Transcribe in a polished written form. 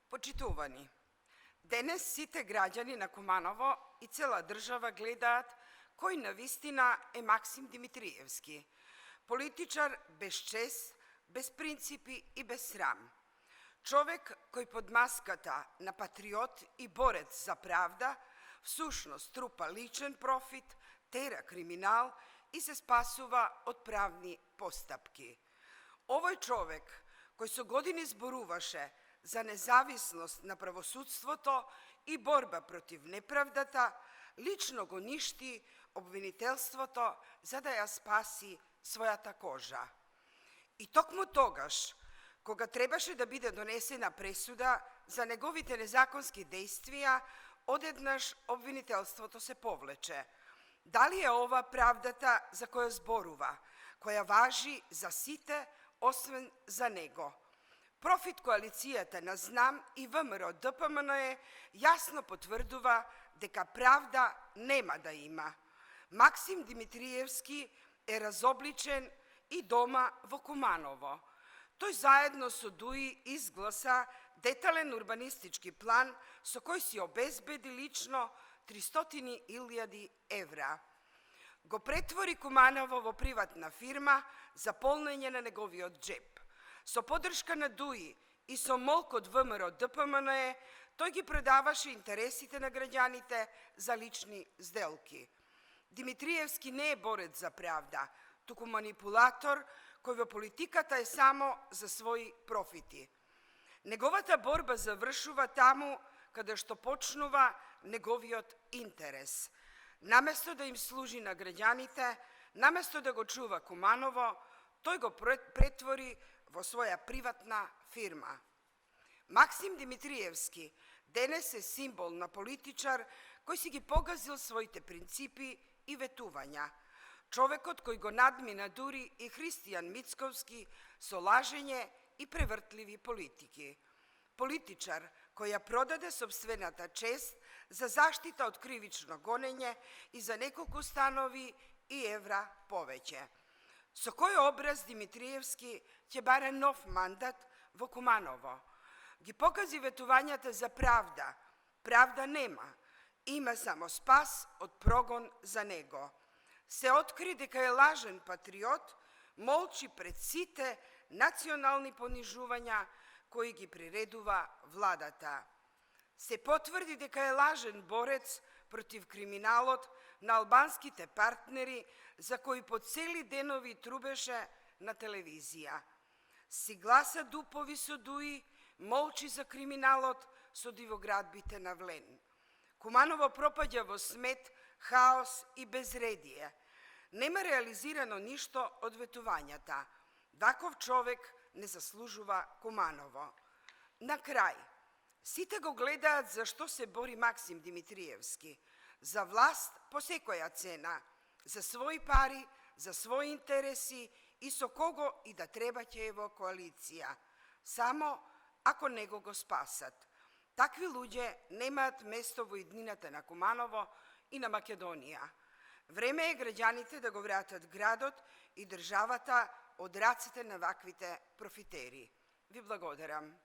Почитувани, денес сите граѓани на Куманово и цела држава гледаат кој навистина е Максим Димитриевски, политичар без чест, без принципи и без срам. Човек кој под маската на патриот и борец за правда всушност трупа личен профит, тера криминал и се спасува од правни постапки. Овој човек кој со години зборуваше за независност на правосудството и борба против неправдата, лично го ништи обвинителството за да ја спаси својата кожа. И токму тогаш, кога требаше да биде донесена пресуда за неговите незаконски действија, одеднаш обвинителството се повлече. Дали е ова правдата за која зборува, која важи за сите, освен за него? Профит коалицијата на ЗНАМ и ВМРО ДПМНЕ јасно потврдува дека правда нема да има. Максим Димитриевски е разобличен и дома во Куманово. Тој заедно со ДУИ изгласа детален урбанистички план со кој си обезбеди лично 300.000 евра. Го претвори Куманово во приватна фирма за полнење на неговиот джеп. Со поддршка на ДУИ и со молк од ВМРО ДПМНЕ, тој ги продаваше интересите на граѓаните за лични сделки. Димитриевски не е борец за правда, туку манипулатор кој во политиката е само за своји профити. Неговата борба завршува таму каде што почнува неговиот интерес. Наместо да им служи на граѓаните, наместо да го чува Куманово, тој го претвори во своја приватна фирма. Максим Димитриевски денес е символ на политичар кој си ги погазил своите принципи и ветувања. Човекот кој го надмина дури и Христијан Мицковски со лажење и превртливи политики. Политичар кој ја продаде сопствената чест за заштита од кривично гонење и за неколку станови и евра повеќе. Со кој образ Димитриевски ќе баре нов мандат во Куманово? Ги покази ветувањата за правда. Правда нема. Има само спас од прогон за него. Се откри дека е лажен патриот, молчи пред сите национални понижувања кои ги приредува владата. Се потврди дека е лажен борец против криминалот на албанските партнери за кои по цели денови трубеше на телевизија. Си гласа дупови со ДУИ, молчи за криминалот со дивоградбите на Влен. Куманово пропаѓа во смет, хаос и безредие. Нема реализирано ништо од ветувањата. Ваков човек не заслужува Куманово. На крај, сите го гледаат за што се бори Максим Димитриевски. За власт по секоја цена, за своји пари, за своји интереси и со кого и да треба ќе е во коалиција. Само ако него го спасат. Такви луѓе немаат место во иднината на Куманово и на Македонија. Време е граѓаните да го вратат градот и државата од рацете на ваквите профитери. Ви благодарам.